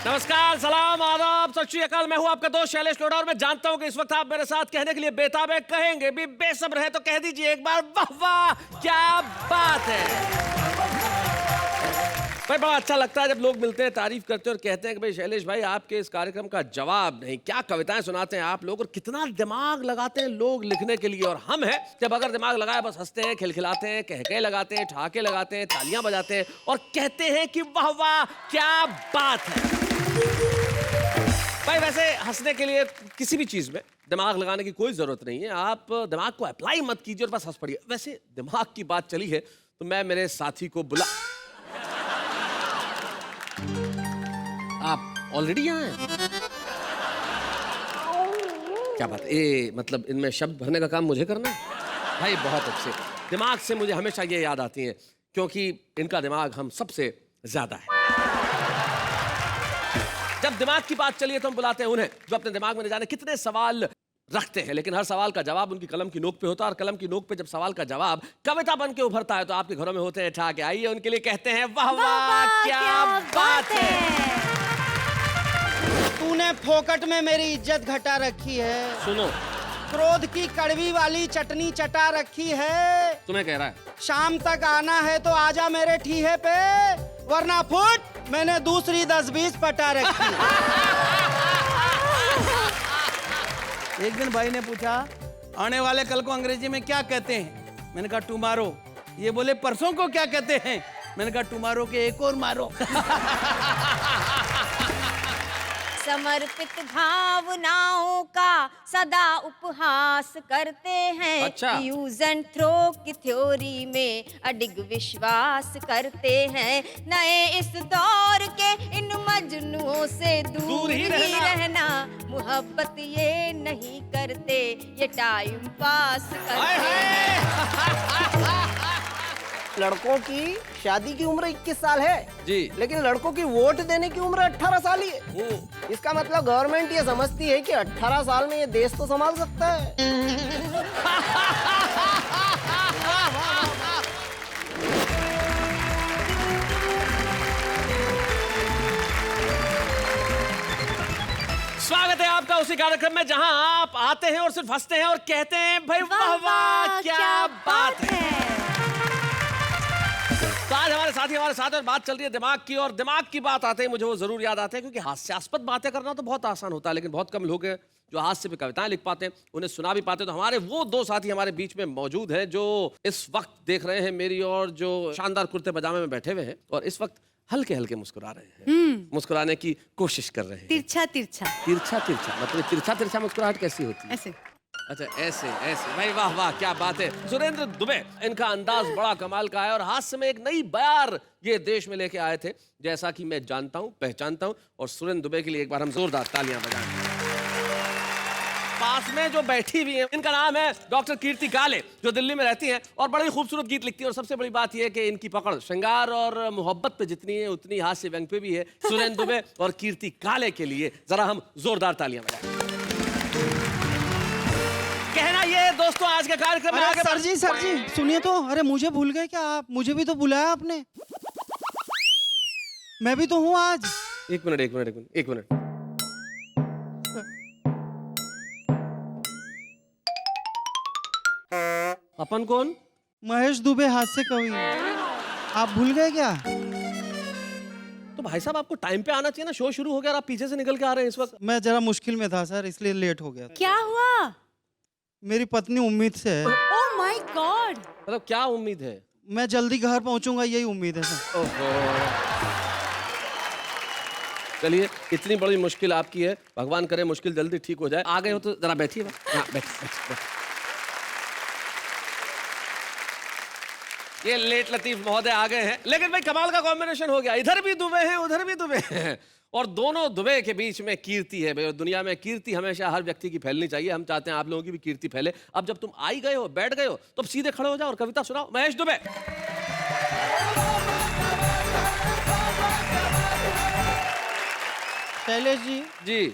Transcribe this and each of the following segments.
नमस्कार, सलाम, आदाब, सत श्री अकाल। मैं हूं आपका दोस्त शैलेश लोढ़ा और मैं जानता हूं कि इस वक्त आप मेरे साथ कहने के लिए बेताब है, कहेंगे भी, बेसब्र है तो कह दीजिए एक बार, वाह वाह क्या बात है। भाई बड़ा अच्छा लगता है जब लोग मिलते हैं, तारीफ करते हैं और कहते हैं कि भाई शैलेश भाई आपके इस कार्यक्रम का जवाब नहीं, क्या कविताएं सुनाते हैं आप लोग और कितना दिमाग लगाते हैं लोग लिखने के लिए। और हम हैं जब अगर दिमाग लगाए बस हंसते हैं, खिलखिलाते हैं, कहके लगाते हैं, ठहाके लगाते हैं, तालियां बजाते हैं और कहते हैं कि वाह वाह क्या बात है। भाई वैसे हंसने के लिए किसी भी चीज में दिमाग लगाने की कोई जरूरत नहीं है, आप दिमाग को अप्लाई मत कीजिए और बस हंस पड़िए। वैसे दिमाग की बात चली है तो मैं मेरे साथी को बुला, आप ऑलरेडी यहाँ हैं? क्या बात है, मतलब इनमें शब्द भरने का काम मुझे करना है? भाई बहुत अच्छे, दिमाग से मुझे हमेशा ये याद आती हैं क्योंकि इनका दिमाग हम सबसे ज्यादा है। जब दिमाग की बात चली है तो हम बुलाते हैं उन्हें जो अपने दिमाग में न जाने कितने सवाल रखते हैं, लेकिन हर सवाल का जवाब उनकी कलम की नोक पे होता है और कलम की नोक पे जब सवाल का जवाब कविता बन के उभरता है तो आपके घरों में होते हैं ठहाके। आइए उनके लिए कहते हैं वाह वाह क्या बात है। तूने फोकट में मेरी इज्जत घटा रखी है, सुनो, क्रोध की कड़वी वाली चटनी चटा रखी है। तुम्हें कह रहा है शाम तक आना है तो आजा मेरे ठीहे पे, वरना फुट मैंने दूसरी 10-20 पटा रखी है। एक दिन भाई ने पूछा आने वाले कल को अंग्रेजी में क्या कहते हैं, मैंने कहा टुमारो। ये बोले परसों को क्या कहते हैं, मैंने कहा टुमारो के एक और मारो। समर्पित भावनाओं का सदा उपहास करते हैं। अच्छा। यूज एंड थ्रो की थ्योरी में अडिग विश्वास करते हैं। नए इस दौर के इन मजनुओं से दूर ही रहना। मोहब्बत ये नहीं करते, ये टाइम पास करते हैं। लड़कों की शादी की उम्र 21 साल है जी, लेकिन लड़कों की वोट देने की उम्र 18 साल ही है। इसका मतलब गवर्नमेंट ये समझती है कि 18 साल में ये देश तो संभाल सकता है। स्वागत है आपका उसी कार्यक्रम में जहां आप आते हैं और सिर्फ हंसते हैं और कहते हैं भाई वाह वाह क्या बात है। तो आज हमारे साथी हमारे साथ और बात चल रही है दिमाग की, और दिमाग की बात आते ही मुझे वो जरूर याद आते हैं क्योंकि हास्यास्पद बातें करना तो बहुत आसान होता है लेकिन बहुत कम लोग हैं जो हास्य पे कविताएं लिख पाते हैं, उन्हें सुना भी पाते हैं। तो हमारे वो दो साथी हमारे बीच में मौजूद हैं जो इस वक्त देख रहे हैं मेरी और जो शानदार कुर्ते पजामे में बैठे हुए हैं और इस वक्त हल्के हल्के मुस्कुरा रहे हैं, मुस्कुराने की कोशिश कर रहे हैं। तिरछा तिरछा तिरछा तिरछा मतलब तिरछा तिरछा मुस्कुराहट कैसी होती है? ऐसे। अच्छा ऐसे ऐसे, भाई वाह वाह क्या बात है। सुरेंद्र दुबे, इनका अंदाज बड़ा कमाल का है और हास्य में एक नई बयार ये देश में लेके आए थे जैसा कि मैं जानता हूं, पहचानता हूं। और सुरेंद्र दुबे के लिए एक बार हम जोरदार तालियां बजाएं। पास में जो बैठी हुई है इनका नाम है डॉक्टर कीर्ति काले, जो दिल्ली में रहती हैं और बड़ी खूबसूरत गीत लिखती है। और सबसे बड़ी बात यह है कि इनकी पकड़ श्रृंगार और मोहब्बत पे जितनी है उतनी हास्य व्यंग पे भी है। सुरेंद्र दुबे और कीर्ति काले के लिए जरा हम जोरदार तालियां बजाएं। कहना ये दोस्तों आज के कार्यक्रम में आगे सर जी सुनिए तो, अरे मुझे भूल गए क्या आप? मुझे भी तो बुलाया आपने, मैं भी तो हूँ आज। एक मिनट। अपन कौन? महेश दुबे हास्य कवि, आप भूल गए क्या? तो भाई साहब आपको टाइम पे आना चाहिए ना, शो शुरू हो गया और आप पीछे से निकल के आ रहे हैं इस वक्त। मैं जरा मुश्किल में था सर, इसलिए लेट हो गया। क्या हुआ? मेरी पत्नी उम्मीद से है। Oh my God. मतलब क्या उम्मीद है? मैं जल्दी घर पहुंचूंगा, यही उम्मीद है सर। ओहो, चलिए इतनी बड़ी मुश्किल आपकी है, भगवान करे मुश्किल जल्दी ठीक हो जाए। आ गए हो तो जरा बैठिए। हाँ बैठ। ये लेट लतीफ महोदय आ गए हैं, लेकिन भाई कमाल का कॉम्बिनेशन हो गया, इधर भी दुबे हैं उधर भी दुबे हैं और दोनों दुबे के बीच में कीर्ति है भाई। और दुनिया में कीर्ति हमेशा हर व्यक्ति की फैलनी चाहिए, हम चाहते हैं आप लोगों की भी कीर्ति फैले। अब जब तुम आई गए हो, बैठ गए हो, तो अब सीधे खड़े हो जाओ और कविता सुनाओ। महेश दुबे। शैलेश जी,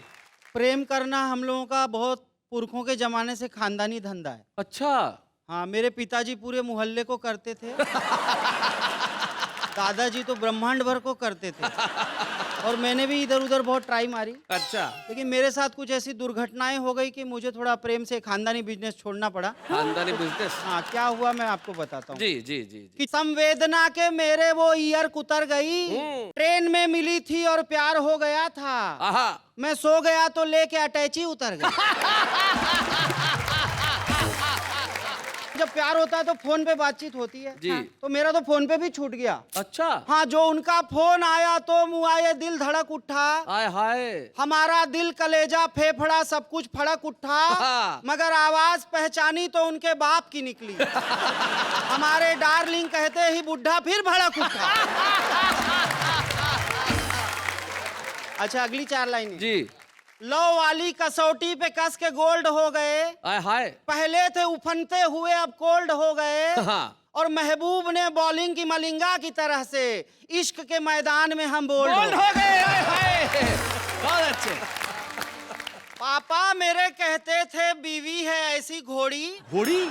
प्रेम करना हम लोगों का बहुत पुरखों के जमाने से खानदानी धंधा है। अच्छा। हाँ, मेरे पिताजी पूरे मोहल्ले को करते थे। दादाजी तो ब्रह्मांड भर को करते थे। और मैंने भी इधर उधर बहुत ट्राई मारी, अच्छा, लेकिन मेरे साथ कुछ ऐसी दुर्घटनाएं हो गई कि मुझे थोड़ा प्रेम से खानदानी बिजनेस छोड़ना पड़ा। खानदानी बिजनेस। हाँ, क्या हुआ मैं आपको बताता हूँ। जी जी जी जी। कि संवेदना के मेरे वो ईयर कुतर गई, ट्रेन में मिली थी और प्यार हो गया था। आहा, मैं सो गया तो लेके अटैची उतर गई। जब प्यार होता है तो फोन पे बातचीत होती है। जी। तो मेरा तो फोन पे भी छूट गया। अच्छा, हाँ, जो उनका फोन आया तो मुआ ये दिल धड़क उठा। आय हाय। हमारा दिल कलेजा फेफड़ा सब कुछ फड़क उठा। हाँ। मगर आवाज पहचानी तो उनके बाप की निकली। हमारे डार्लिंग कहते ही बुढ़ा फिर भड़क उठा। अच्छा, अगली 4 लाइन जी। लो वाली कसौटी पे कस के गोल्ड हो गए। आय हाय। पहले थे उफनते हुए अब कोल्ड हो गए। हाँ। और महबूब ने बॉलिंग की मलिंगा की तरह से इश्क के मैदान में हम बोल्ड बोल्ड हो गए। आय हाय, बहुत अच्छे। पापा मेरे कहते थे बीवी है ऐसी घोड़ी, घोड़ी।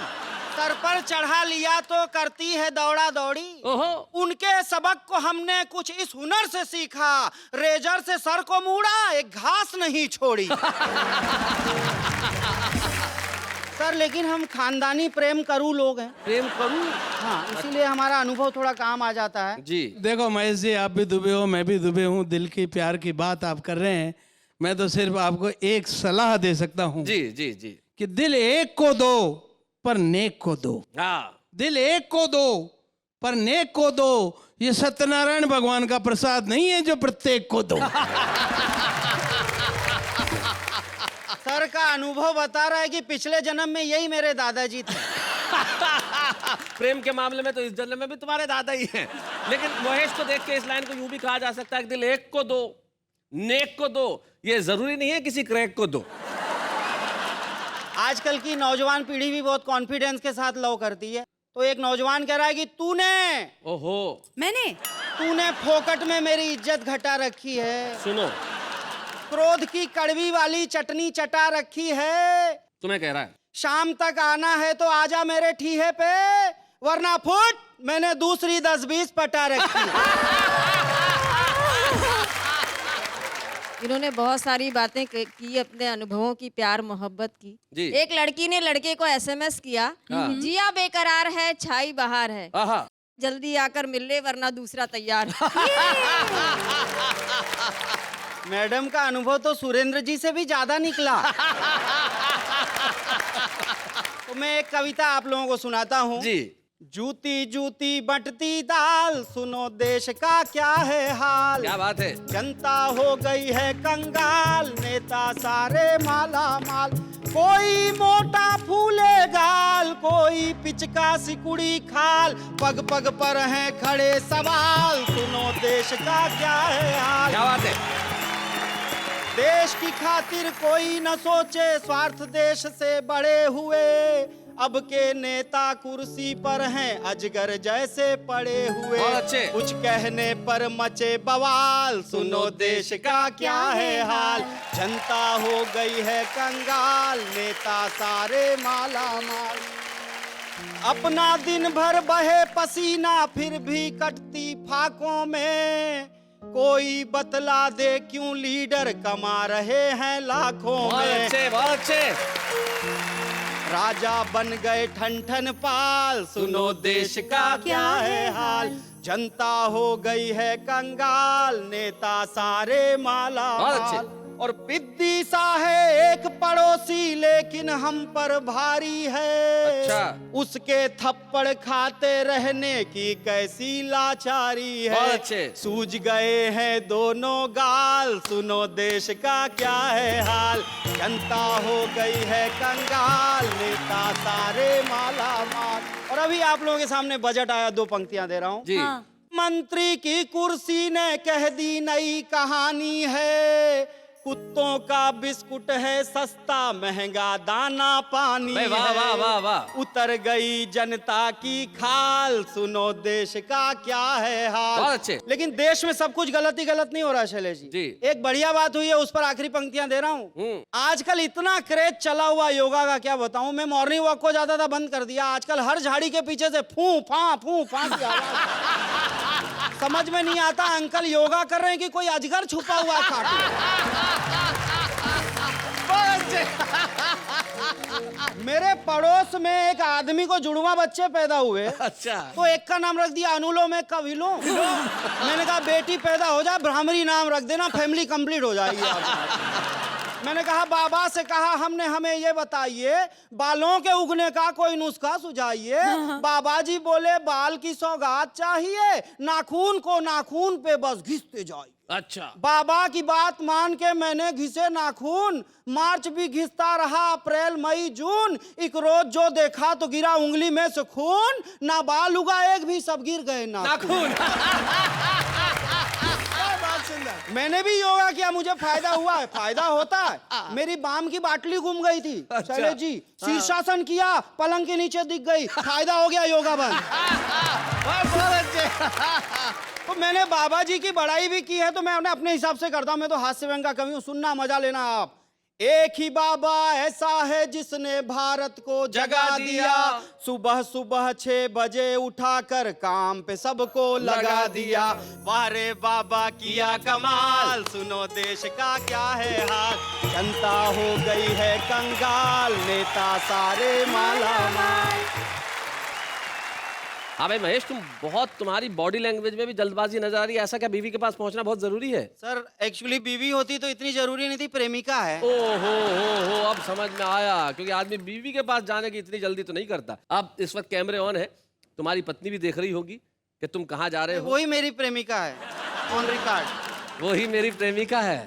सर पर चढ़ा लिया तो करती है दौड़ा दौड़ी। ओहो। उनके सबक को हमने कुछ इस हुनर से सीखा, रेजर से सर को मूड़ा एक घास नहीं छोड़ी। सर, लेकिन हम खानदानी प्रेम करू लोग हैं। प्रेम करूं। हाँ, इसीलिए हमारा अनुभव थोड़ा काम आ जाता है। जी। देखो महेश जी, आप भी दुबे हो, मैं भी दुबे हूँ। दिल की प्यार की बात आप कर रहे हैं। मैं तो सिर्फ आपको एक सलाह दे सकता हूँ जी जी जी। कि दिल एक को दो पर नेक को दो। हाँ। दिल एक को दो पर नेक को दो। ये सत्यनारायण भगवान का प्रसाद नहीं है जो प्रत्येक को दो। सर का अनुभव बता रहा है कि पिछले जन्म में यही मेरे दादाजी थे। प्रेम के मामले में तो इस जन्म में भी तुम्हारे दादा ही हैं। लेकिन महेश को देख के इस लाइन को यूं भी कहा जा सकता है कि दिल एक को दो, नेक को दो। ये जरूरी नहीं है किसी क्रैक को दो। आजकल की नौजवान पीढ़ी भी बहुत कॉन्फिडेंस के साथ लव करती है। तो एक नौजवान कह रहा है कि ओहो, तूने फोकट में मेरी इज्जत घटा रखी है। सुनो, क्रोध की कड़वी वाली चटनी चटा रखी है। तुम्हें कह रहा है। शाम तक आना है तो आजा मेरे ठीहे पे, वरना फुट मैंने दूसरी 10-20 पटा रखी है। इन्होंने बहुत सारी बातें की, अपने अनुभवों की, प्यार मोहब्बत की। जी। एक लड़की ने लड़के को एसएमएस किया, जिया बेकरार है छाई बहार है, आहा। जल्दी आकर मिल ले वरना दूसरा तैयार। मैडम का अनुभव तो सुरेंद्र जी से भी ज्यादा निकला। तो मैं एक कविता आप लोगों को सुनाता हूँ। जी। जूती जूती बंटती दाल, सुनो देश का क्या है हाल। क्या बात है। जनता हो गई है कंगाल, नेता सारे माला माल। कोई मोटा फूले गाल, कोई पिचका सिकुड़ी खाल। पग पग पर हैं खड़े सवाल, सुनो देश का क्या है हाल। क्या बात है। देश की खातिर कोई न सोचे, स्वार्थ देश से बड़े हुए। अब के नेता कुर्सी पर हैं, अजगर जैसे पड़े हुए। बहुत अच्छे। कुछ कहने पर मचे बवाल, सुनो देश का क्या है हाल। जनता हो गई है कंगाल, नेता सारे माला माल। अपना दिन भर बहे पसीना, फिर भी कटती फाकों में। कोई बतला दे क्यों लीडर कमा रहे हैं लाखों बहुत में। अच्छे, बहुत अच्छे। राजा बन गए ठन ठन पाल, सुनो देश का क्या है हाल। जनता हो गई है कंगाल, नेता सारे माला बहुत माल। अच्छे। और पिद्दी सा है एक पड़ोसी, लेकिन हम पर भारी है। अच्छा। उसके थप्पड़ खाते रहने की कैसी लाचारी है। बहुत अच्छे। सूझ गए हैं दोनों गाल, सुनो देश का क्या है हाल। जनता हो गई है कंगाल, नेता सारे माला माल। और अभी आप लोगों के सामने बजट आया, 2 पंक्तियां दे रहा हूं। जी। मंत्री की कुर्सी ने कह दी नई कहानी है। कुत्तों का बिस्कुट है सस्ता महंगा दाना पानी भाई वाह, है। वाह, वाह, वाह। उतर गई जनता की खाल, सुनो देश का क्या है हाल। बहुत अच्छे। लेकिन देश में सब कुछ गलत ही गलत नहीं हो रहा शैलेश जी। जी। एक बढ़िया बात हुई है, उस पर आखिरी पंक्तियां दे रहा हूँ। आजकल इतना क्रेज चला हुआ योगा का, क्या बताऊं। मैं मॉर्निंग वॉक को ज्यादा था बंद कर दिया। आजकल हर झाड़ी के पीछे से फू फा की आवाज। समझ में नहीं आता अंकल योगा कर रहे हैं कि कोई अजगर छुपा हुआ है खाट में। मेरे पड़ोस में एक आदमी को जुड़वा बच्चे पैदा हुए। अच्छा। तो एक का नाम रख दिया अनुलोम, एक का विलोम। मैंने कहा बेटी पैदा हो जाए भ्रामरी नाम रख देना, फैमिली कंप्लीट हो जाएगी। मैंने कहा बाबा से कहा हमने, हमें ये बताइए बालों के उगने का कोई नुस्खा सुझाइए। बाबा जी बोले बाल की सौगात चाहिए, नाखून को नाखून पे बस घिसते जाइए। अच्छा। बाबा की बात मान के मैंने घिसे नाखून, मार्च भी घिसता रहा, अप्रैल मई जून, एक रोज जो देखा तो गिरा उंगली में से खून, ना बाल उगा एक भी, सब गिर गए नाखून। मैंने भी योगा किया, मुझे फायदा हुआ है, फायदा होता है। मेरी बाम की बाटली घूम गई थी शैलेश जी, शीर्षासन किया पलंग के नीचे दिख गई, फायदा हो गया, योगा बंद। तो मैंने बाबा जी की बड़ाई भी की है, तो मैं उन्हें अपने हिसाब से करता हूं। मैं तो हास्य व्यंग का कवि हूं, सुनना मजा लेना आप। एक ही बाबा ऐसा है जिसने भारत को जगा दिया, सुबह सुबह 6 बजे उठाकर काम पे सबको लगा दिया। वाह रे बाबा किया कमाल, सुनो देश का क्या है हाल। जनता हो गई है कंगाल, नेता सारे माला माल। हाँ भाई महेश, तुम्हारी बॉडी लैंग्वेज में भी जल्दबाजी नजर आ रही है। ऐसा क्या बीवी के पास पहुंचना बहुत जरूरी है? सर एक्चुअली बीवी होती तो इतनी जरूरी नहीं थी, प्रेमिका है। ओ हो, अब समझ में आया, क्योंकि आदमी बीवी के पास जाने की इतनी जल्दी तो नहीं करता। अब इस वक्त कैमरे ऑन है, तुम्हारी पत्नी भी देख रही होगी कि तुम कहाँ जा रहे हो। वही मेरी प्रेमिका है, ऑन रिकॉर्ड। वही मेरी प्रेमिका है।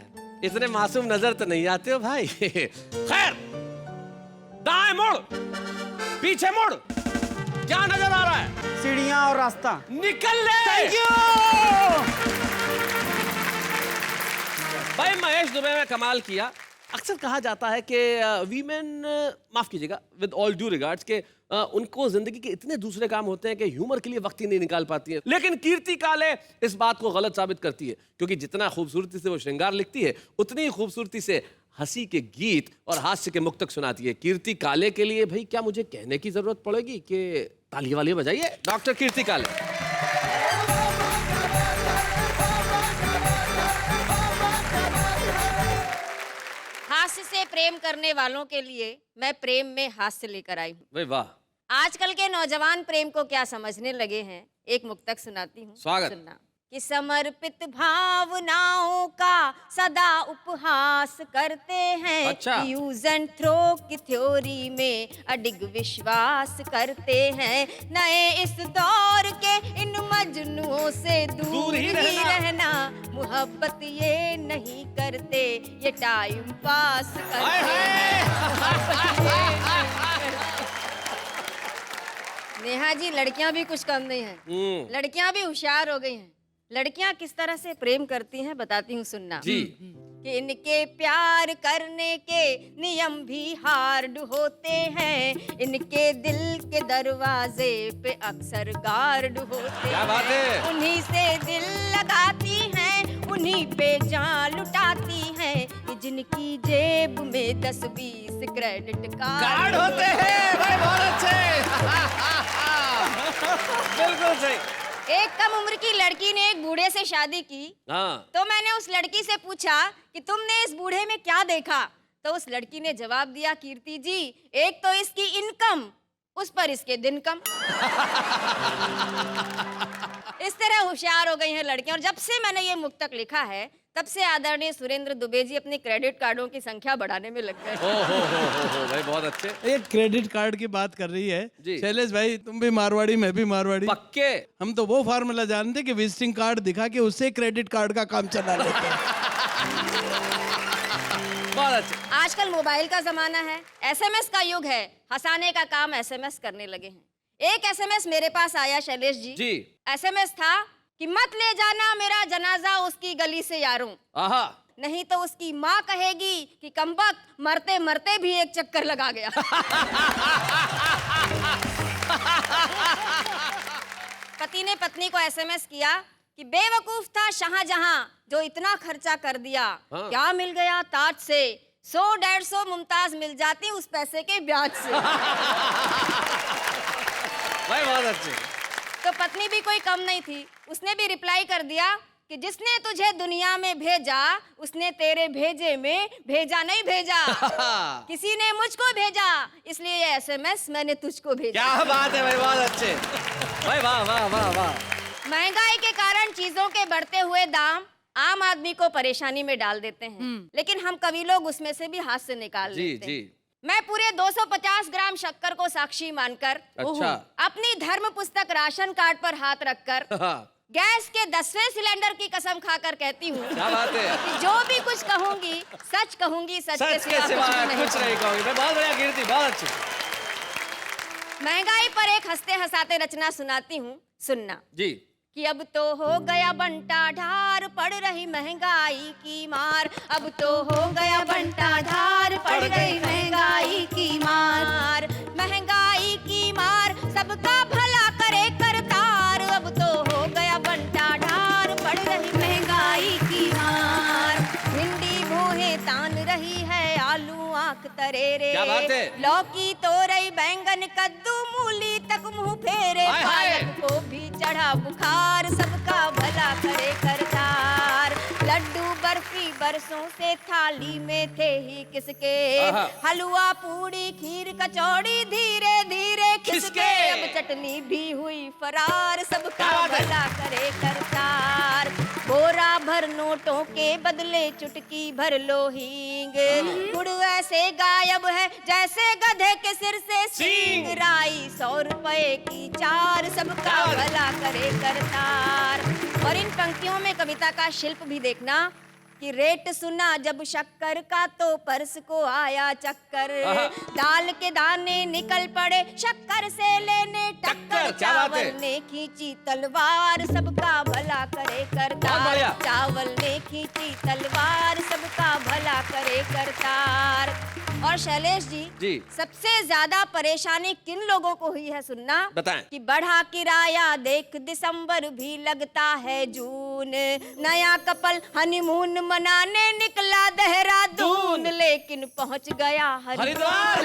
इतने मासूम नजर तो नहीं आते हो भाई। खैर, दाएं मुड़, पीछे मुड़, क्या नजर आ रहा है? सीढ़ियां और रास्ता। निकल ले। Thank you. भाई महेश दुबे में कमाल किया। अक्सर कहा जाता है कि वीमेन, माफ कीजिएगा, विद ऑल ड्यू रिगार्ड्स, के उनको जिंदगी के इतने दूसरे काम होते हैं कि ह्यूमर के लिए वक्त ही नहीं निकाल पाती है। लेकिन कीर्ति काले इस बात को गलत साबित करती है, क्योंकि जितना खूबसूरती से वो श्रृंगार लिखती है, उतनी ही खूबसूरती से हंसी के गीत और हास्य के मुक्तक सुनाती है। कीर्ति काले के लिए भाई क्या मुझे कहने की जरूरत पड़ेगी कि ताली वाली बजाइए डॉक्टर कीर्ति काले। हास्य से प्रेम करने वालों के लिए मैं प्रेम में हास्य लेकर आई हूँ। भाई वाह। आजकल के नौजवान प्रेम को क्या समझने लगे हैं, एक मुक्तक सुनाती हूँ, स्वागत। सुनना। कि समर्पित भावनाओं का सदा उपहास करते हैं। अच्छा। यूज एंड थ्रो की थ्योरी में अडिग विश्वास करते हैं। नए इस दौर के इन मजनुओं से दूर ही रहना, मोहब्बत ये नहीं करते, ये टाइम पास करते हैं। नेहा जी, लड़कियां भी कुछ कम नहीं है, लड़कियां भी होशियार हो गई हैं। लड़कियां किस तरह से प्रेम करती हैं बताती हूँ, सुनना जी। कि इनके प्यार करने के नियम भी हार्ड होते हैं। इनके दिल के दरवाजे पे अक्सर गार्ड होते क्या बात है। हैं। उन्हीं से दिल लगाती हैं, उन्हीं पे जान लुटाती हैं। कि जिनकी जेब में 10-20 क्रेडिट कार्ड होते हैं। भाई बहुत अच्छे। बिल्कुल सही। एक कम उम्र की लड़की ने एक बूढ़े से शादी की। हाँ। तो मैंने उस लड़की से पूछा कि तुमने इस बूढ़े में क्या देखा? तो उस लड़की ने जवाब दिया, कीर्ति जी, एक तो इसकी इनकम, उस पर इसके दिन कम। इस तरह होशियार हो गई हैं लड़कियां। और जब से मैंने ये मुक्तक लिखा है, तब से आदरणीय सुरेंद्र दुबे जी अपने क्रेडिट कार्डों की संख्या बढ़ाने में लग गए। हो भाई बहुत अच्छे। ये क्रेडिट कार्ड की बात कर रही है जी। शैलेश भाई, तुम भी मारवाड़ी, मैं भी मारवाड़ी। पक्के। हम तो वो फार्मूला जानते कि विजिटिंग कार्ड दिखा के उससे क्रेडिट कार्ड का काम चला लेते हैं। बहुत अच्छे। आजकल मोबाइल का जमाना है, एसएमएस का युग है। हंसाने का काम एसएमएस करने लगे हैं। एक एसएमएस मेरे पास आया शैलेश जी। जी। एसएमएस था कि मत ले जाना मेरा जनाजा उसकी गली से यारों। आहा। नहीं तो उसकी माँ कहेगी कि कमबख्त मरते मरते भी एक चक्कर लगा गया। पति ने पत्नी को एसएमएस किया कि बेवकूफ था शाहजहां जो इतना खर्चा कर दिया। हाँ। क्या मिल गया ताज से, 100-150 मुमताज मिल जाती उस पैसे के ब्याज से। भाई बहुत अच्छे। तो पत्नी भी कोई कम नहीं थी, उसने भी रिप्लाई कर दिया कि जिसने तुझे दुनिया में भेजा उसने तेरे भेजे में भेजा नहीं भेजा। किसी ने मुझको भेजा इसलिए ये एसएमएस मैंने तुझको भेजा। क्या बात है भाई, बहुत अच्छे भाई, वाह वाह वाह वाह। महंगाई के कारण चीजों के बढ़ते हुए दाम आम आदमी को परेशानी में डाल देते हैं, लेकिन हम कवि लोग उसमें से भी हाथ से निकाल जी लेते हैं। जी। मैं पूरे 250 ग्राम शक्कर को साक्षी मानकर अच्छा। अपनी धर्म पुस्तक राशन कार्ड पर हाथ रखकर गैस के 10वें सिलेंडर की कसम खाकर कहती हूँ क्या बात है, कि जो भी कुछ कहूंगी सच कहूंगी, सच सच के सिवा कुछ नहीं कहूंगी। मैं बहुत बढ़िया कीर्ति, बहुत अच्छी। महंगाई पर एक हंसते हंसाते रचना सुनाती हूँ, सुनना जी। कि अब तो हो गया बंटा ढार, पड़ रही महंगाई की मार। अब तो हो गया बंटा ढार, पड़ रही महंगाई की मार। महंगाई की मार सबका भला करे करतार। अब तो हो गया बंटा ढार, पड़ रही महंगाई की मार। भिंडी भोहे तान रही है, आलू आंख तरेरे। क्या बात है? लौकी तोरई बैंगन कद्दू मूली तक मुंह फेरे। हाय हाय। पालक को भी चढ़ा बुखार, सबका भला करे करतार। लड्डू बर्फी बरसों से थाली में थे ही किसके। आहा। हलवा पूड़ी खीर कचौड़ी धीरे धीरे खिसके। खिसके। अब चटनी भी हुई फरार, सबका क्या बात है? भला करे करतार। बोरा भर नोटों के बदले चुटकी भर लो हींग। गुड़ ऐसे गायब है जैसे गधे के सिर से सींग। राई 100 रुपए की 4, सबका भला करे करतार। और इन पंक्तियों में कविता का शिल्प भी देखना कि रेट सुना जब शक्कर का तो पर्स को आया चक्कर। दाल के दाने निकल पड़े शक्कर से लेने टक्कर। क्या बात है? चावल ने खींची तलवार, सबका भला करे बहुत करतार। बढ़िया। चावल ने खींची तलवार, सबका भला करे करतार। और शैलेश जी, सबसे ज्यादा परेशानी किन लोगों को हुई है सुनना, बताएं। कि बढ़ा किराया देख दिसंबर भी लगता है जून। नया कपल हनीमून मनाने निकला देहरादून, लेकिन पहुंच गया हरिद्वार।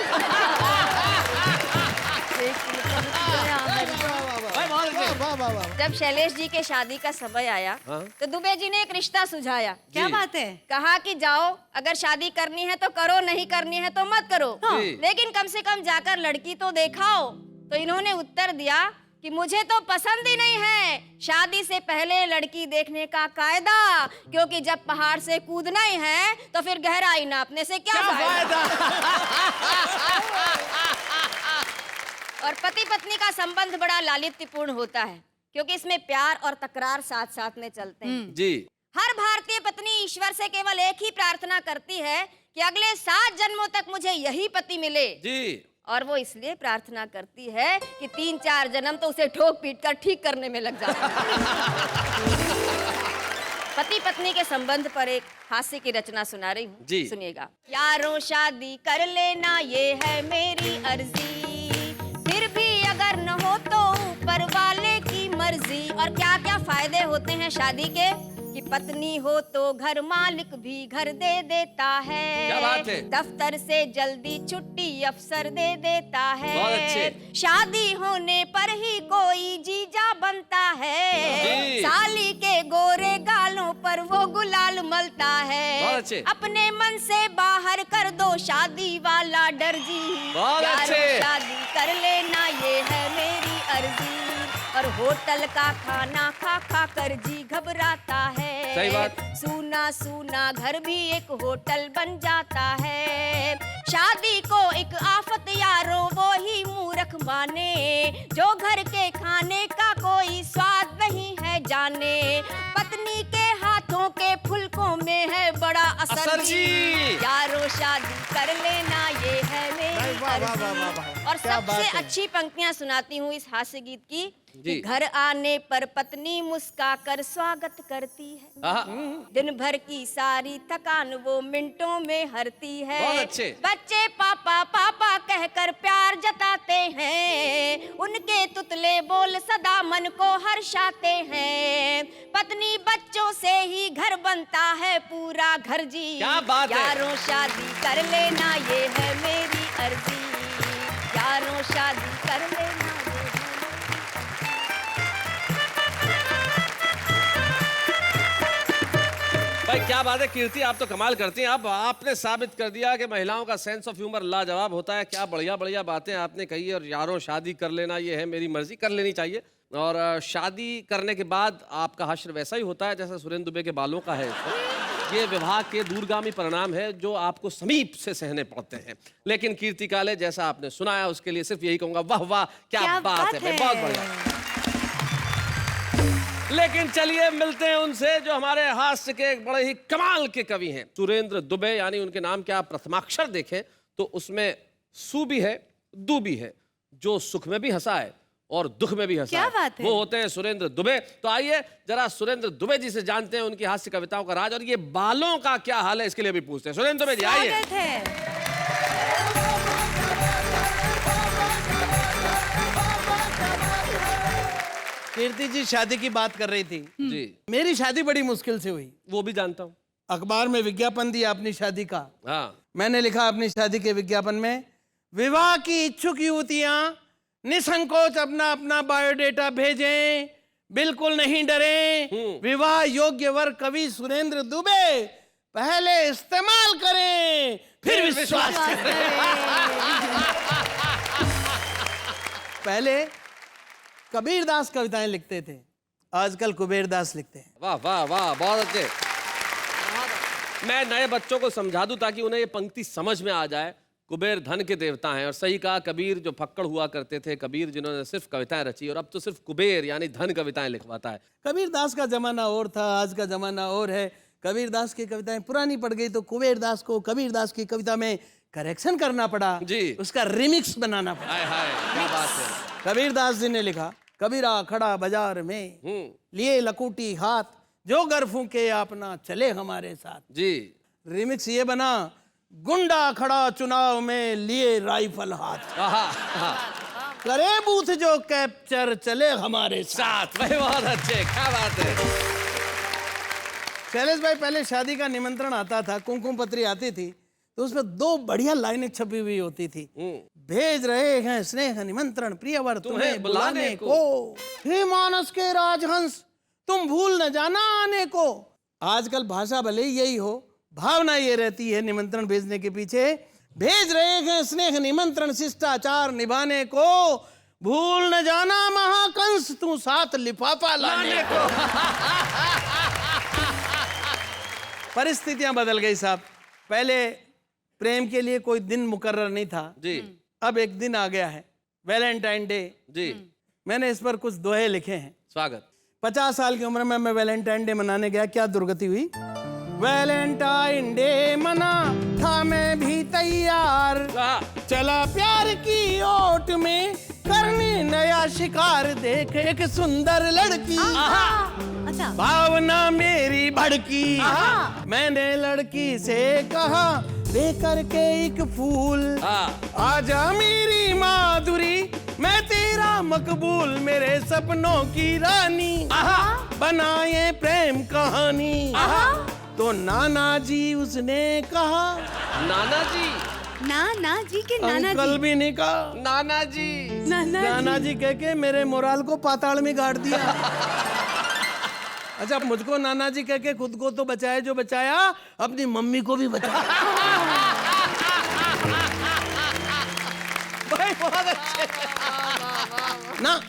लेकिन पहुंच गया हरिद्वार। भाई बहुत अच्छे। जब शैलेश जी के शादी का समय आया तो दुबे जी ने एक रिश्ता सुझाया। क्या बात है? कहा कि जाओ, अगर शादी करनी है तो करो, नहीं करनी है तो मत करो, लेकिन कम से कम जाकर लड़की तो देखाओ। तो इन्होंने उत्तर दिया कि मुझे तो पसंद ही नहीं है शादी से पहले लड़की देखने का कायदा, क्योंकि जब पहाड़ से कूदना ही है तो फिर गहराई नापने से क्या फायदा। और पति पत्नी का संबंध बड़ा लालित्यपूर्ण होता है, क्योंकि इसमें प्यार और तकरार साथ साथ में चलते हैं। जी। हर भारतीय पत्नी ईश्वर से केवल एक ही प्रार्थना करती है कि अगले 7 जन्मों तक मुझे यही पति मिले। जी। और वो इसलिए प्रार्थना करती है कि 3-4 जन्म तो उसे ठोक पीट कर ठीक करने में लग जाता है। पति पत्नी के संबंध पर एक हास्य की रचना सुना रही हूँ, सुनिएगा। यारों शादी कर लेना ये है मेरी अर्जी, फिर भी अगर न हो तो ऊपर वाले की मर्जी। और क्या क्या फायदे होते हैं शादी के, कि पत्नी हो तो घर मालिक भी घर दे देता है। क्या बात है? दफ्तर से जल्दी छुट्टी अफसर दे देता है। बहुत अच्छे। शादी होने पर ही कोई जीजा बनता है। साली के गोरे गालों पर वो गुलाल मलता है। बहुत अच्छे। अपने मन से बाहर कर दो शादी वाला डर जी। बहुत अच्छे। शादी कर लेना ये है मेरी अर्जी, और होटल का खाना खा खा कर जी घबराता है। सही बात। सूना सूना घर भी एक होटल बन जाता है। शादी को एक आफत यारो वो ही मूर्ख माने, जो घर के खाने का कोई स्वाद नहीं है जाने। पत्नी के हाथों के फुलकों में है बड़ा असर जी। यारो शादी कर लेना ये है मेरी अर्जी, और क्या बात सबसे है। अच्छी पंक्तियां सुनाती हूँ इस हास्य गीत की जी। कि घर आने पर पत्नी मुस्काकर स्वागत करती है, आहा, दिन भर की सारी थकान वो मिनटों में हरती है। बहुत अच्छे। बच्चे पापा पापा कहकर प्यार जताते हैं, उनके तुतले बोल सदा मन को हर्षाते हैं। पत्नी बच्चों से ही घर बनता है पूरा घर जी, क्या बात है। यारों शादी कर लेना ये है मेरी अर्जी, यारों शादी कर लेना ये है। भाई क्या बात है कीर्ति, आप तो कमाल करती हैं। अब आपने साबित कर दिया कि महिलाओं का सेंस ऑफ ह्यूमर लाजवाब होता है। क्या बढ़िया बढ़िया बातें आपने कही। और यारों शादी कर लेना ये है मेरी मर्जी, कर लेनी चाहिए। और शादी करने के बाद आपका हश्र वैसा ही होता है जैसा सुरेंद्र दुबे के बालों का है। ये विवाह के दूरगामी परिणाम है जो आपको समीप से सहने पड़ते हैं। लेकिन कीर्ति काले जैसा आपने सुनाया उसके लिए सिर्फ यही कहूंगा, वाह वाह क्या बात है भाई, बहुत बढ़िया। लेकिन चलिए मिलते हैं उनसे जो हमारे हास्य के एक बड़े ही कमाल के कवि हैं, सुरेंद्र दुबे। यानी उनके नाम के आप प्रथमाक्षर देखें तो उसमें सु भी है, दू भी है, जो सुख में भी हंसा है और दुख में भी हंसा क्या है, बात है? वो होते हैं सुरेंद्र दुबे। तो आइए जरा सुरेंद्र दुबे जी से जानते हैं उनकी हास्य कविताओं का राज और ये बालों का क्या हाल है, इसके लिए भी पूछते हैं। सुरेंद्र दुबे जी आइए। स्वागत है। कीर्ति जी शादी की बात कर रही थी। जी मेरी शादी बड़ी मुश्किल से हुई। वो भी जानता हूँ। अखबार में विज्ञापन दिया अपनी शादी का। हाँ मैंने लिखा अपनी शादी के विज्ञापन में, विवाह की इच्छुक युवतियां निसंकोच अपना अपना बायोडेटा भेजें, बिल्कुल नहीं डरें। विवाह योग्य वर कवि सुरेंद्र दुबे पहले इस्तेमाल करें फिर विश्वास करें। पहले कबीरदास कविताएं लिखते थे, आजकल कुबेरदास लिखते हैं। वाह वाह वाह, बहुत अच्छे। मैं नए बच्चों को समझा दूं ताकि उन्हें ये पंक्ति समझ में आ जाए। कुबेर धन के देवता हैं और सही कहा, कबीर जो फक्कड़ हुआ करते थे, कबीर जिन्होंने सिर्फ कविताएं रची और अब तो सिर्फ कुबेर यानी धन कविताएं लिखवाता है। कबीरदास का जमाना और था, आज का जमाना और है। कबीरदास की कविताएं पुरानी पड़ गई तो कुबेरदास को कबीरदास की कविता में करेक्शन करना पड़ा जी। उसका रिमिक्स बनाना पड़ा। हाय हाय क्या बात है। कबीरदास जी ने लिखा, कबीरा खड़ा बाजार में लिए लकूटी हाथ, जो गर फूके अपना चले हमारे साथ। जी रिमिक्स ये बना, गुंडा खड़ा चुनाव में लिए राइफल हाथ, आहा, आहा। करे बूथ जो कैप्चर चले हमारे साथ। साथ भाई बहुत अच्छे, क्या बात है। शैलेश भाई, पहले शादी का निमंत्रण आता था, कुमकुम पत्री आती थी तो उसमें दो बढ़िया लाइनें छपी हुई होती थी। भेज रहे हैं स्नेह निमंत्रण प्रियवर तुम्हें बुलाने को, हे मानस के राजहंस तुम भूल न जाना आने को। आजकल भाषा भले ही यही हो, भावना ये रहती है निमंत्रण भेजने के पीछे, भेज रहे हैं स्नेह निमंत्रण शिष्टाचार निभाने को, भूल न जाना महाकंस तू साथ लिफाफा लाने को। परिस्थितियां बदल गई साहब। पहले प्रेम के लिए कोई दिन मुकर्रर नहीं था जी। अब एक दिन आ गया है, वैलेंटाइन डे जी मैंने इस पर कुछ दोहे लिखे हैं। स्वागत। 50 साल की उम्र में मैं वैलेंटाइन डे मनाने गया, क्या दुर्गति हुई। वैलेंटाइन डे मना था मैं भी तैयार, चला प्यार की ओट में करने नया शिकार, देख एक सुंदर लड़की अच्छा भावना मेरी भड़की, मैंने लड़की से कहा लेकर के एक फूल, आजा मेरी माधुरी मैं तेरा मकबूल, मेरे सपनों की रानी बनाए प्रेम कहानी। तो नाना जी उसने कहा, नाना जी, नाना जी के नाना अंकल जी, भी नहीं कहा, नाना जी, नाना जी कह के मेरे मोराल को पाताल में गाड़ दिया। अच्छा, मुझको नाना जी कह के खुद को तो बचाया जो बचाया, अपनी मम्मी को भी बचाया। भाई बहुत अच्छे।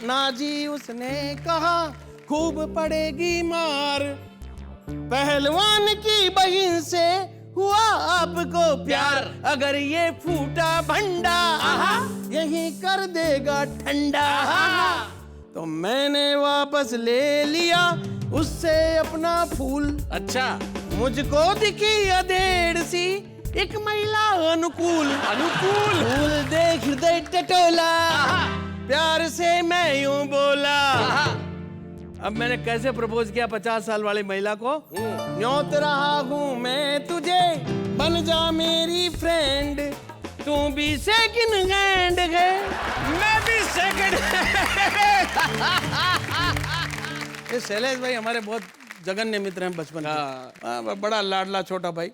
ना जी उसने कहा खूब पड़ेगी मार, पहलवान की बहन से हुआ आपको प्यार, अगर ये फूटा भंडा यही कर देगा ठंडा। तो मैंने वापस ले लिया उससे अपना फूल, अच्छा मुझको दिखी अधेड़ सी एक महिला अनुकूल अनुकूल फूल देख हृदय टटोला, प्यार से मैं यूं बोला। अब मैंने कैसे प्रपोज किया 50 साल वाली महिला को? न्योत रहा हूं मैं तुझे, बन जा मेरी फ्रेंड, तू भी सेकंड हैंड है, मैं भी सेकंड। ये शैलेश भाई हमारे बहुत जघन्य मित्र हैं बचपन के। बड़ा लाडला छोटा भाई।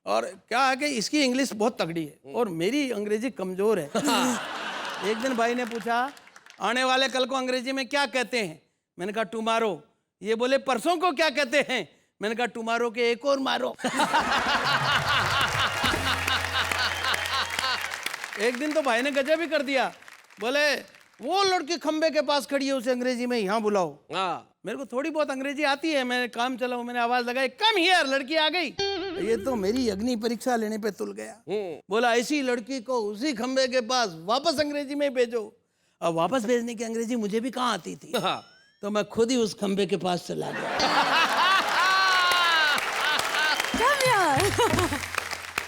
और क्या है कि इसकी इंग्लिश बहुत तगड़ी है और मेरी अंग्रेजी कमजोर है। एक दिन भाई ने पूछा आने वाले कल को अंग्रेजी में क्या कहते हैं? मैंने कहा टुमारो। ये बोले परसों को क्या कहते हैं? मैंने कहा टुमारो के एक और मारो। एक दिन तो भाई ने गजब ही कर दिया, बोले वो लड़की खंबे के पास खड़ी है उसे अंग्रेजी में यहाँ बुलाओ। मेरे को थोड़ी बहुत अंग्रेजी आती है, मैं काम चला हूँ, मैंने आवाज लगाई कम हियर, लड़की आ गई। ये तो मेरी अग्नि परीक्षा लेने पे तुल गया। बोला ऐसी लड़की को उसी खंबे के पास वापस अंग्रेजी में भेजो। अब वापस भेजने की अंग्रेजी मुझे भी कहाँ आती थी, तो मैं खुद ही उस खंबे के पास चला गया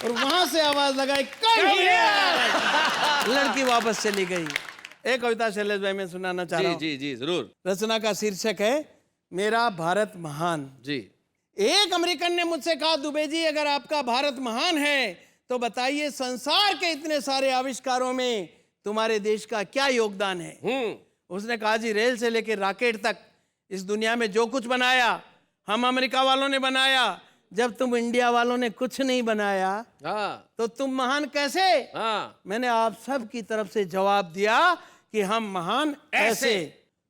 और वहां से आवाज लगाई कम हियर, लड़की वापस चली गई। एक कविता शैलेश भाई मैं सुनाना चाह रहा हूँ। जी जी जरूर। रचना का शीर्षक है मेरा भारत महान। जी। एक अमेरिकन ने मुझसे कहा दुबे जी अगर आपका भारत महान है तो बताइए संसार के इतने सारे आविष्कारों में तुम्हारे देश का क्या योगदान है? उसने कहा जी रेल से लेकर रॉकेट तक इस दुनिया में जो कुछ बनाया हम अमेरिका वालों ने बनाया। जब तुम इंडिया वालों ने कुछ नहीं बनाया तो तुम महान कैसे? मैंने आप सब की तरफ से जवाब दिया कि हम महान ऐसे।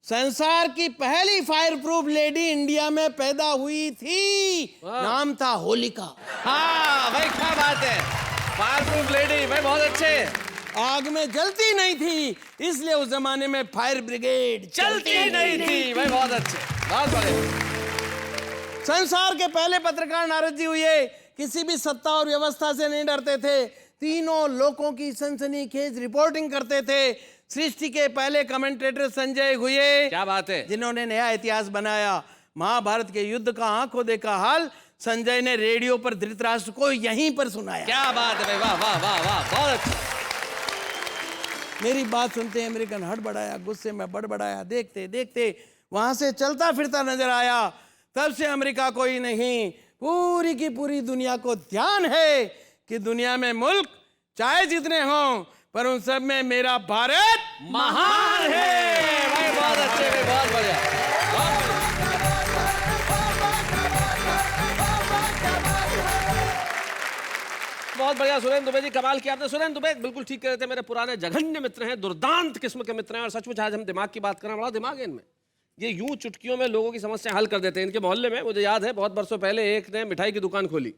संसार की पहली फायर प्रूफ लेडी इंडिया में पैदा हुई थी, नाम था होलिका। हाँ भाई क्या बात है, फायर प्रूफ लेडी भाई बहुत अच्छे। आग में जलती नहीं थी इसलिए उस जमाने में फायर ब्रिगेड चलती नहीं थी भाई, बहुत अच्छे, बहुत बड़े। संसार के पहले पत्रकार नारद जी हुए, किसी भी सत्ता और व्यवस्था से नहीं डरते थे, तीनों लोगों की सनसनीखेज रिपोर्टिंग करते थे। सृष्टि के पहले कमेंटेटर संजय हुए, क्या बात है, जिन्होंने नया इतिहास बनाया। महाभारत के युद्ध का आंखों देखा हाल संजय ने रेडियो पर धृतराष्ट्र को यहीं पर सुनाया। क्या बात है भाई, वाह वाह वाह वाह, बहुत अच्छा। मेरी बात सुनते अमेरिकन हड़बड़ाया, गुस्से में बड़बड़ाया, देखते देखते वहां से चलता फिरता नजर आया। तब से अमेरिका को ही नहीं पूरी की पूरी दुनिया को ध्यान है कि दुनिया में मुल्क चाहे जितने हों पर उन सब में मेरा भारत महान है भाई, बहुत अच्छे भाई, बहुत बढ़िया, बहुत बढ़िया। सुरेंद्र दुबे जी कमाल किया आपने। सुरेंद्र दुबे बिल्कुल ठीक कह रहे थे, मेरे पुराने जघन्य मित्र हैं, दुर्दांत किस्म के मित्र हैं। और सचमुच आज हम दिमाग की बात करें, बड़ा दिमाग है इनमें, ये यूं चुटकियों में लोगों की समस्या हल कर देते हैं। इनके मोहल्ले में मुझे याद है बहुत बरसों पहले एक ने मिठाई की दुकान खोली।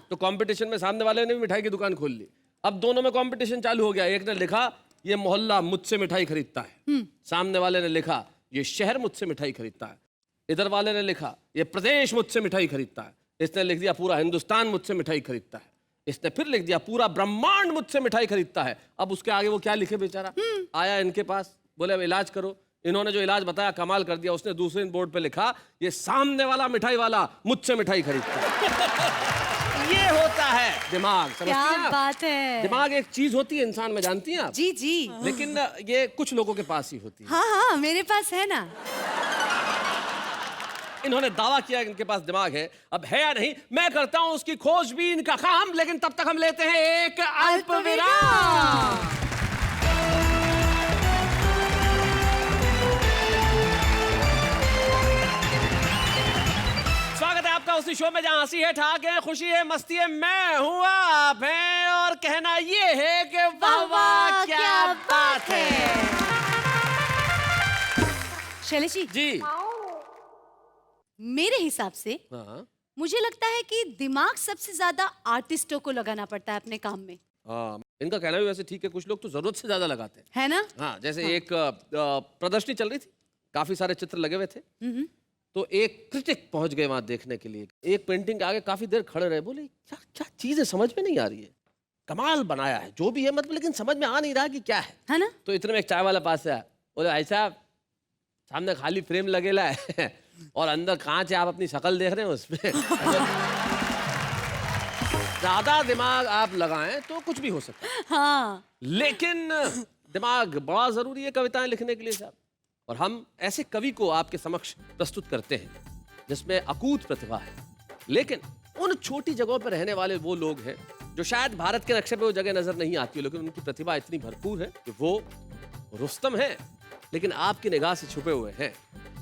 तो कंपटीशन में सामने वाले ने भी मिठाई की दुकान खोल ली। अब दोनों में कंपटीशन चालू हो गया। एक ने लिखा ये मोहल्ला मुझसे मिठाई खरीदता है, सामने वाले ने लिखा ये शहर मुझसे मिठाई खरीदता है, इधर वाले ने लिखा ये प्रदेश मुझसे मिठाई खरीदता है, इसने लिख दिया पूरा हिंदुस्तान मुझसे मिठाई खरीदता है, इसने फिर लिख दिया पूरा ब्रह्मांड मुझसे मिठाई खरीदता है। अब उसके आगे वो क्या लिखे बेचारा? आया इनके पास, बोले अब इलाज करो। इन्होंने जो इलाज बताया कमाल कर दिया, उसने दूसरे बोर्ड पे लिखा ये सामने वाला मिठाई वाला मुझसे मिठाई खरीदता है। ये होता है दिमाग, समझती हैं आप? क्या बात है। दिमाग एक चीज होती है इंसान में, जानती हैं आप? जी जी। लेकिन ये कुछ लोगों के पास ही होती है। हाँ हाँ मेरे पास है ना। इन्होंने दावा किया कि इनके पास दिमाग है, अब है या नहीं मैं करता हूं उसकी खोजबीन का काम, लेकिन तब तक हम लेते हैं एक अल्प विराम। स्वागत है आपका उसी शो में जहां हंसी है, ठाक है, खुशी है, मस्ती है, मैं हूं आप हैं, और कहना ये है कि वाह वाह क्या बात है। शैलेश जी मेरे हिसाब से हाँ मुझे लगता है कि दिमाग सबसे ज्यादा आर्टिस्टों को लगाना पड़ता है अपने काम में। इनका कहना भी वैसे ठीक है, कुछ लोग तो जरूरत से ज्यादा लगाते हैं, है ना? हाँ जैसे एक प्रदर्शनी चल रही थी, काफी सारे चित्र लगे हुए थे, तो एक क्रिटिक पहुंच गए वहां देखने के लिए, एक पेंटिंग के आगे काफी देर खड़े रहे, बोले क्या क्या चीज है समझ में नहीं आ रही है, कमाल बनाया है जो भी है मतलब, लेकिन समझ में आ नहीं रहा कि क्या है ना? तो इतने में एक चाय वाला पास से आया, बोले भाई साहब सामने खाली फ्रेम लगेला है और अंदर कांच है, आप अपनी शक्ल देख रहे हैं उसमें। ज्यादा दिमाग आप लगाएं तो कुछ भी हो सकता है, हाँ लेकिन दिमाग बड़ा जरूरी है कविताएं लिखने के लिए साहब। और हम ऐसे कवि को आपके समक्ष प्रस्तुत करते हैं जिसमें अकूत प्रतिभा है, लेकिन उन छोटी जगहों पर रहने वाले वो लोग हैं जो शायद भारत के नक्शे पे वो जगह नजर नहीं आती हो, लेकिन उनकी प्रतिभा इतनी भरपूर है कि वो रुस्तम है लेकिन आपकी निगाह से छुपे हुए हैं।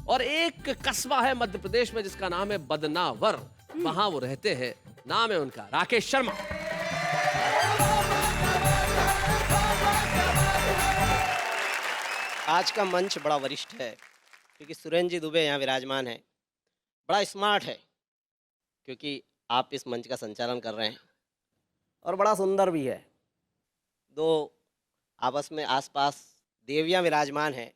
और एक कस्बा है मध्य प्रदेश में जिसका नाम है बदनावर, वहां वो रहते हैं। नाम है उनका राकेश शर्मा। आज का मंच बड़ा वरिष्ठ है क्योंकि सुरेंद्र जी दुबे यहाँ विराजमान है। बड़ा स्मार्ट है क्योंकि आप इस मंच का संचालन कर रहे हैं, और बड़ा सुंदर भी है। दो आपस में आसपास देवियाँ विराजमान हैं।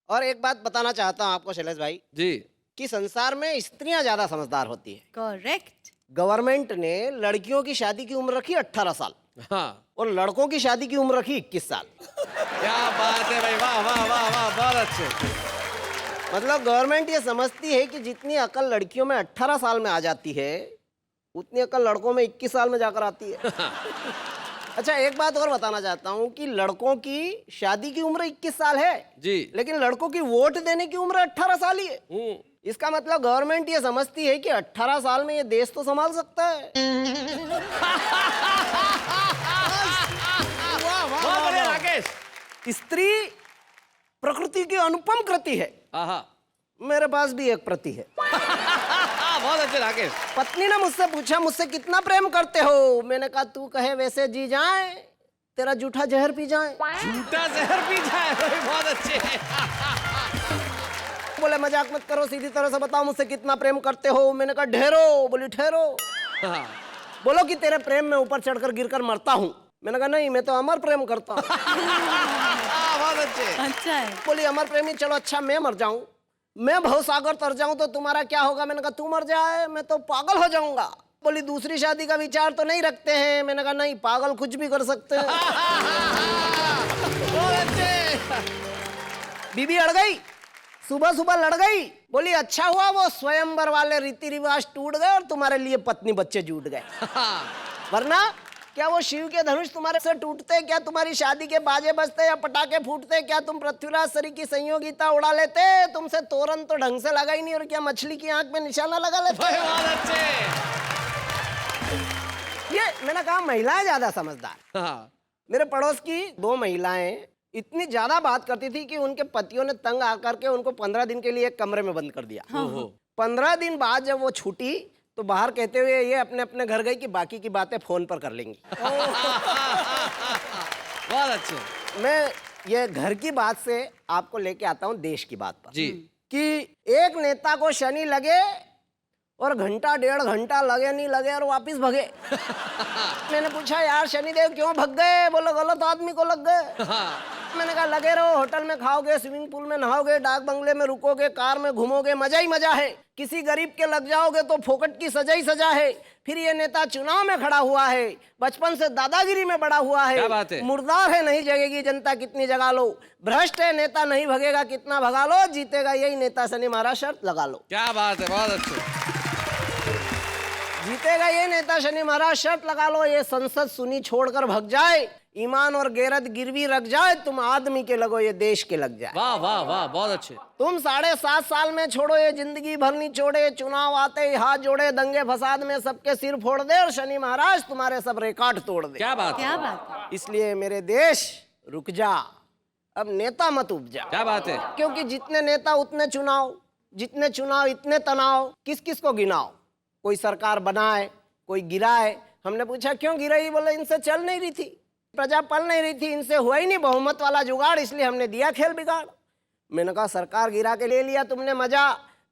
और एक बात बताना चाहता हूँ आपको शैलेश भाई जी, कि संसार में स्त्रियाँ ज़्यादा समझदार होती है। करेक्ट। गवर्नमेंट ने लड़कियों की शादी की उम्र रखी 18 साल हाँ और लड़कों की शादी की उम्र रखी 21 साल। क्या बात है भाई, वाह वाह वाह वाह, बहुत अच्छे। मतलब गवर्नमेंट ये समझती है कि जितनी अकल लड़कियों में 18 साल में आ जाती है उतनी अकल लड़कों में 21 साल में जाकर आती है। अच्छा, एक बात और बताना चाहता हूँ कि लड़कों की शादी की उम्र 21 साल है जी। लेकिन लड़कों की वोट देने की उम्र 18 साल ही है। इसका मतलब गवर्नमेंट ये समझती है कि 18 साल में ये देश तो संभाल सकता है। बहुत बढ़िया राकेश। स्त्री प्रकृति की अनुपम कृति है। आहा, मेरे पास भी एक प्रति है। बहुत अच्छे राकेश। पत्नी ने मुझसे पूछा, मुझसे कितना प्रेम करते हो? मैंने कहा तू कहे वैसे जी जाए, तेरा जूठा जहर पी जाए। झूठा जहर पी जाए, बहुत अच्छे। बोले मजाक मत करो, सीधी तरह से बताओ मुझसे कितना प्रेम करते हो? मैंने कहा ढेरो। बोली ठहरो। हाँ। बोलो कि तेरे प्रेम में ऊपर चढ़कर गिरकर मरता हूँ। मैंने कहा नहीं, मैं तो अमर प्रेम करता हूँ। बहुत अच्छे। अच्छा है। बोली अमर प्रेमी, चलो अच्छा मैं मर जाऊं, मैं भवसागर तर जाऊं तो तुम्हारा क्या होगा? मैंने कहा तू मर जाए, मैं तो पागल हो जाऊंगा। बोली दूसरी शादी का विचार तो नहीं रखते हैं? मैंने कहा नहीं, पागल कुछ भी कर सकते हैं। बहुत अच्छे। बीबी अड़ गई, सुबह सुबह लड़ गई। बोली अच्छा हुआ वो स्वयंवर वाले रीति रिवाज टूट गए और तुम्हारे लिए पत्नी बच्चे जुट गए, वरना क्या वो शिव के धनुष तुम्हारे से टूटते? क्या तुम्हारी शादी के बाजे बजते या पटाखे फूटते? क्या तुम पृथ्वीराज सरी की संयोगिता उड़ा लेते? तुमसे तोरण तो ढंग से लगा ही नहीं, और क्या मछली की आंख में निशाना लगा लेते? बहुत अच्छे। ये मैंने कहा महिलाएं ज्यादा समझदार। हाँ। मेरे पड़ोस की 2 महिलाएं इतनी ज्यादा बात करती थी कि उनके पतियों ने तंग आकर के उनको 15 दिन के लिए एक कमरे में बंद कर दिया। 15 दिन बाद जब वो छूटी तो बाहर कहते हुए ये अपने अपने घर गई कि बाकी की बातें फोन पर कर लेंगी। बहुत अच्छे। मैं ये घर की बात से आपको लेके आता हूँ देश की बात पर जी। कि एक नेता को शनि लगे और घंटा 1.5 घंटा लगे नहीं लगे और वापिस भगे। मैंने पूछा यार शनिदेव क्यों भग गए? बोलो गलत आदमी को लग गए। मैंने कहा लगे रहो, होटल में खाओगे, स्विमिंग पूल में नहाओगे, डाक बंगले में रुकोगे, कार में घूमोगे, मजा ही मजा है। किसी गरीब के लग जाओगे तो फोकट की सजा ही सजा है। फिर ये नेता चुनाव में खड़ा हुआ है, बचपन से दादागिरी में बड़ा हुआ क्या बात है, है? मुर्दार है, नहीं जगेगी जनता कितनी जगा लो, भ्रष्ट है नेता, नहीं भगेगा कितना भगा लो, जीतेगा यही नेता शनि महाराज शर्त लगा लो। क्या बात है, बहुत अच्छे। जीतेगा ये नेता शनि महाराज शर्त लगा लो। ये संसद सुनी छोड़कर भग जाए, ईमान और गैरत गिरवी रख जाए, तुम आदमी के लगो ये देश के लग जाए। वाह वाह वाह, बहुत अच्छे। तुम 7.5 साल में छोड़ो ये जिंदगी भर नहीं छोड़े, चुनाव आते ही हाथ जोड़े, दंगे फसाद में सबके सिर फोड़ दे और शनि महाराज तुम्हारे सब रिकॉर्ड तोड़ दे। क्या बात है, क्या बात है। इसलिए मेरे देश रुक जा, अब नेता मत उपजा। क्या बात है। क्योंकि जितने नेता उतने चुनाव, जितने चुनाव इतने तनाव, किस किस को गिनाओ? कोई सरकार बनाए, कोई गिराए। हमने पूछा क्यों गिराई? बोले इनसे चल नहीं रही थी, प्रजा पल नहीं रही थी, इनसे हुआ ही नहीं बहुमत वाला जुगाड़, इसलिए हमने दिया खेल बिगाड़। मैंने कहा सरकार गिरा के ले लिया तुमने मजा,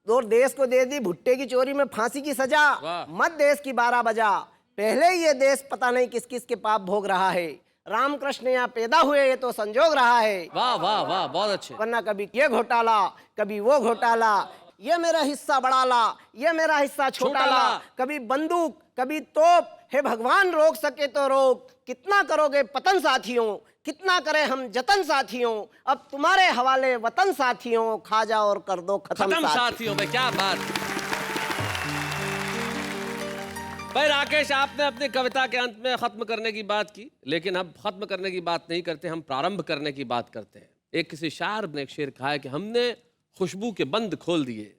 और देश को दे दी भुट्टे की चोरी में फांसी की सजा। मत देश की 12 बजा, पहले ही ये देश पता नहीं किस किस के पाप भोग रहा है। रामकृष्ण यहाँ पैदा हुए ये तो संजोग रहा है। वाह वाह वाह, बहुत अच्छे। वरना कभी ये घोटाला, कभी वो घोटाला, ये मेरा हिस्सा बड़ा ला, ये मेरा हिस्सा छोटा ला, कभी बंदूक कभी तोप। हे भगवान रोक सके तो रोक, कितना करोगे पतन साथियों, कितना करें हम जतन साथियों, अब तुम्हारे हवाले वतन साथियों, खा जाओ और कर दो खत्म साथियों में। क्या बात। भाई राकेश, आपने अपनी कविता के अंत में खत्म करने की बात की, लेकिन अब खत्म करने की बात नहीं करते, हम प्रारंभ करने की बात करते हैं। एक किसी शायर ने एक शेर कहा है कि हमने खुशबू के बंद खोल दिए,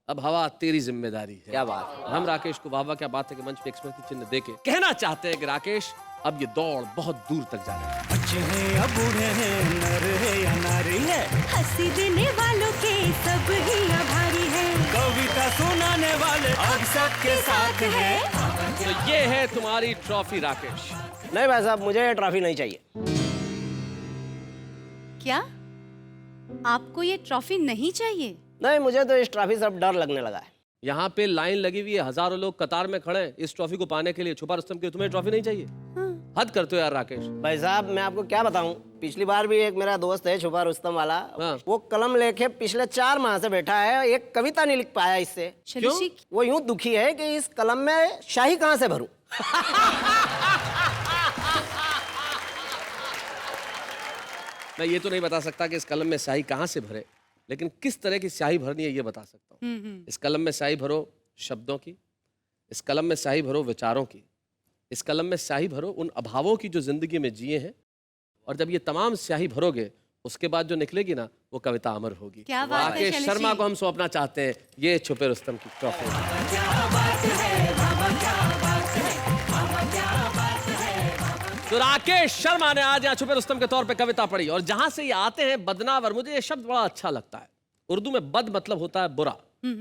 अब हवा तेरी जिम्मेदारी है। क्या बात है। हम राकेश को वाह वाह क्या बात है कि मंच पे स्मृति चिन्ह देके कहना चाहते हैं कि राकेश अब ये दौड़ बहुत दूर तक जा रही है। बच्चे हैं या बूढ़े हैं, नर है या नारी है, हंसी देने वालों के सब ही आभारी है, कविता सुनाने वाले अब सबके साथ है। तो ये है तुम्हारी ट्रॉफी राकेश। नहीं भाई साहब, मुझे ये ट्रॉफी नहीं चाहिए। क्या आपको ये ट्रॉफी नहीं चाहिए? नहीं, मुझे तो इस ट्रॉफी से अब डर लगने लगा है। यहाँ पे लाइन लगी हुई है, हजारों लोग कतार में खड़े हैं इस ट्रॉफी को पाने के लिए। छुपा रुस्तम की तुम्हें ट्रॉफी नहीं चाहिए? हद करते हो यार राकेश। भाई साहब, मैं आपको क्या बताऊं, पिछली बार भी एक मेरा दोस्त है छुपा रुस्तम वाला, हाँ। वो कलम लेके पिछले 4 माह से बैठा है, एक कविता नहीं लिख पाया इससे। क्यों? वो यूं दुखी है कि इस कलम में शाही कहाँ से भरूं। मैं ये तो नहीं बता सकता कि इस कलम में स्याही कहाँ से भरे, लेकिन किस तरह की स्याही भरनी है ये बता सकता हूँ। इस कलम में स्याही भरो शब्दों की, इस कलम में स्याही भरो विचारों की, इस कलम में स्याही भरो उन अभावों की जो जिंदगी में जिए हैं, और जब ये तमाम स्याही भरोगे उसके बाद जो निकलेगी ना वो कविता अमर होगी। क्या बात है राकेश शैलेश शर्मा जी। को हम सौंपना चाहते हैं ये छुपे रुस्तम की ट्रॉफी। तो राकेश शर्मा ने आज यहाँ छुपे रुस्तम के तौर पे कविता पढ़ी, और जहां से ये आते हैं बदनावर, मुझे ये शब्द बड़ा अच्छा लगता है। उर्दू में बद मतलब होता है बुरा,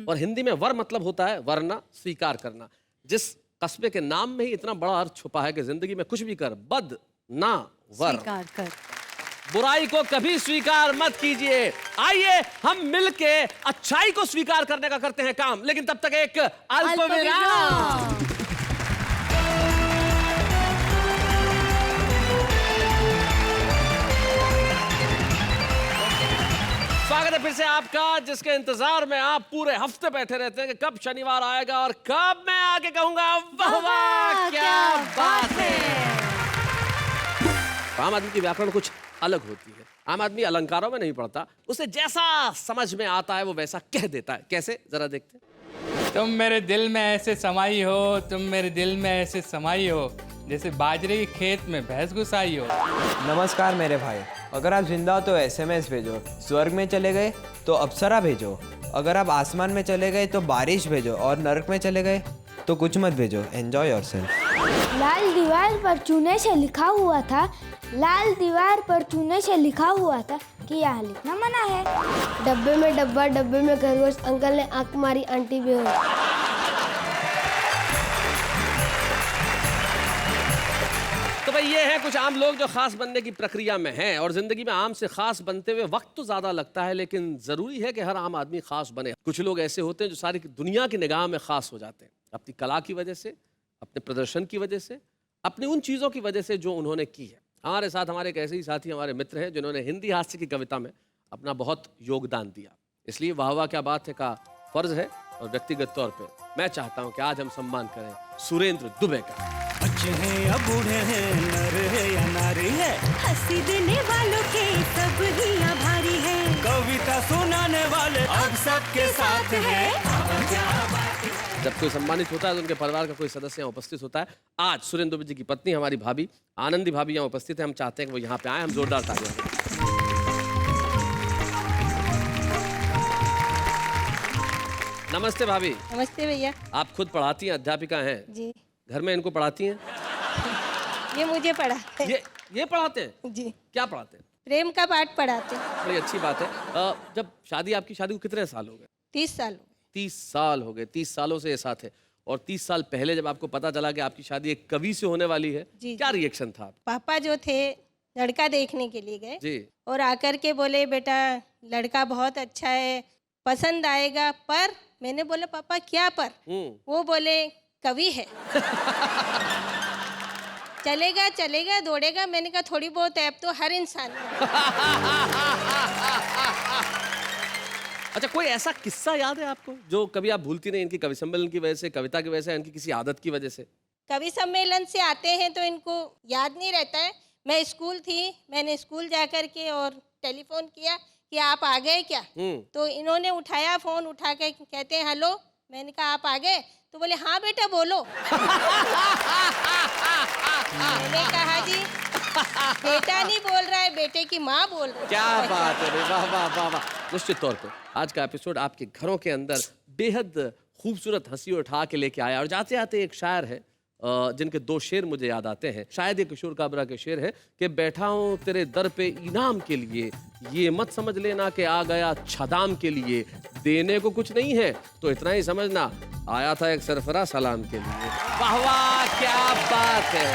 और हिंदी में वर मतलब होता है वरना, स्वीकार करना। जिस कस्बे के नाम में ही इतना बड़ा अर्थ छुपा है कि जिंदगी में कुछ भी कर, बद ना वर, स्वीकार कर। बुराई को कभी स्वीकार मत कीजिए। आइए हम मिलके अच्छाई को स्वीकार करने का करते हैं काम, लेकिन तब तक एक अल्पविराम। स्वागत है फिर से आपका, जिसके इंतजार में आप पूरे हफ्ते बैठे रहते हैं कि कब शनिवार आएगा और कब मैं आके कहूंगा वाह वाह क्या बात है। आम आदमी की व्याकरण कुछ अलग होती है। आम आदमी अलंकारों में नहीं पढ़ता, उसे जैसा समझ में आता है वो वैसा कह देता है। कैसे, जरा देखते हैं। तुम मेरे दिल में ऐसे समाई हो, तुम मेरे दिल में ऐसे समाई हो, जैसे बाजरे के खेत में भैंस घुसाई हो। नमस्कार मेरे भाई, अगर आप जिंदा हो तो एसएमएस भेजो, स्वर्ग में चले गए तो अप्सरा भेजो, अगर आप आसमान में चले गए तो बारिश भेजो, और नरक में चले गए तो कुछ मत भेजो। Enjoy yourself. लाल दीवार पर चूने से लिखा हुआ था, लाल दीवार पर चूने से लिखा हुआ था कि यहाँ लिखना मना है। डब्बे में डब्बा, डब्बे में खरगोश, अंकल ने आंख मारी, आंटी बेहोश। तो भाई ये है कुछ आम लोग जो खास बनने की प्रक्रिया में हैं, और जिंदगी में आम से खास बनते हुए वक्त तो ज्यादा लगता है, लेकिन जरूरी है कि हर आम आदमी खास बने। कुछ लोग ऐसे होते हैं जो सारी दुनिया की निगाह में खास हो जाते हैं, अपनी कला की वजह से, अपने प्रदर्शन की वजह से, अपनी उन चीज़ों की वजह से जो उन्होंने की है। हमारे साथ हमारे एक ऐसे ही साथी, हमारे मित्र हैं जिन्होंने हिंदी हास्य की कविता में अपना बहुत योगदान दिया। इसलिए वाह वाह क्या बात है का फर्ज है, और व्यक्तिगत तौर पे मैं चाहता हूं कि आज हम सम्मान करें सुरेंद्र दुबे का। बच्चे हैं या बूढ़े हैं, नर है या नारी है, हंसी देने वालों के सब ही आभारी है, कविता सुनाने वाले अब सबके साथ है। जब कोई सम्मानित होता है तो उनके परिवार का कोई सदस्य यहाँ उपस्थित होता है। आज सुरेंद्र दुबे जी की पत्नी हमारी भाभी आनंदी भाभी यहाँ उपस्थित है। हम चाहते हैं कि वो यहाँ पे आए, हम जोरदार तालियां दें। नमस्ते भाभी। नमस्ते भैया आप खुद पढ़ाती हैं, अध्यापिका हैं, जी। घर में इनको पढ़ाती हैं? ये मुझे पढ़ाते हैं। ये पढ़ाते हैं? जी। क्या पढ़ाते हैं? प्रेम का पाठ पढ़ाते हैं। बड़ी अच्छी बात है। जब आपकी शादी को कितने साल हो गए? 30 साल हो गए। 30 साल हो गए। 30 सालों से ये साथ है, और 30 साल पहले जब आपको पता चला कि आपकी शादी एक कवि से होने वाली है, जी, क्या रिएक्शन था? पापा जो थे लड़का देखने के लिए गए जी। और आकर के बोले बेटा लड़का बहुत अच्छा है, पसंद आएगा, पर मैंने बोला पापा क्या पर? वो बोले कवि है। चलेगा चलेगा दौड़ेगा। मैंने कहा थोड़ी बहुत ऐप तो हर इंसान में। अच्छा, कोई ऐसा किस्सा याद है आपको जो कभी आप भूलती नहीं? इनकी कवि सम्मेलन की वजह से, कविता की वजह से, इनकी किसी आदत की वजह से? कवि सम्मेलन से आते हैं तो इनको याद नहीं रहता है। मैं स्कूल थी, मैंने स्कूल जा कर के और टेलीफोन किया कि आप आ गए क्या? तो इन्होंने उठाया, फोन उठा के कहते हैं हेलो, मैंने कहा आप आ गए? तो बोले हाँ बेटा बोलो। मैंने कहा जी बेटा नहीं बोल रहा है, बेटे की माँ बोल रही है। क्या बात है रे, वाह वाह वाह वाह। निश्चित तौर पे आज का एपिसोड आपके घरों के अंदर बेहद खूबसूरत हंसी उठा के लेके आया। और जाते आते एक शायर है जिनके दो शेर मुझे याद आते हैं। शायद ये किशोर काबरा के शेर है कि बैठा हूँ तेरे दर पे इनाम के लिए, ये मत समझ लेना कि आ गया छदाम के लिए, देने को कुछ नहीं है तो इतना ही समझना आया था एक सरफरा सलाम के लिए। वाह वाह क्या बात है।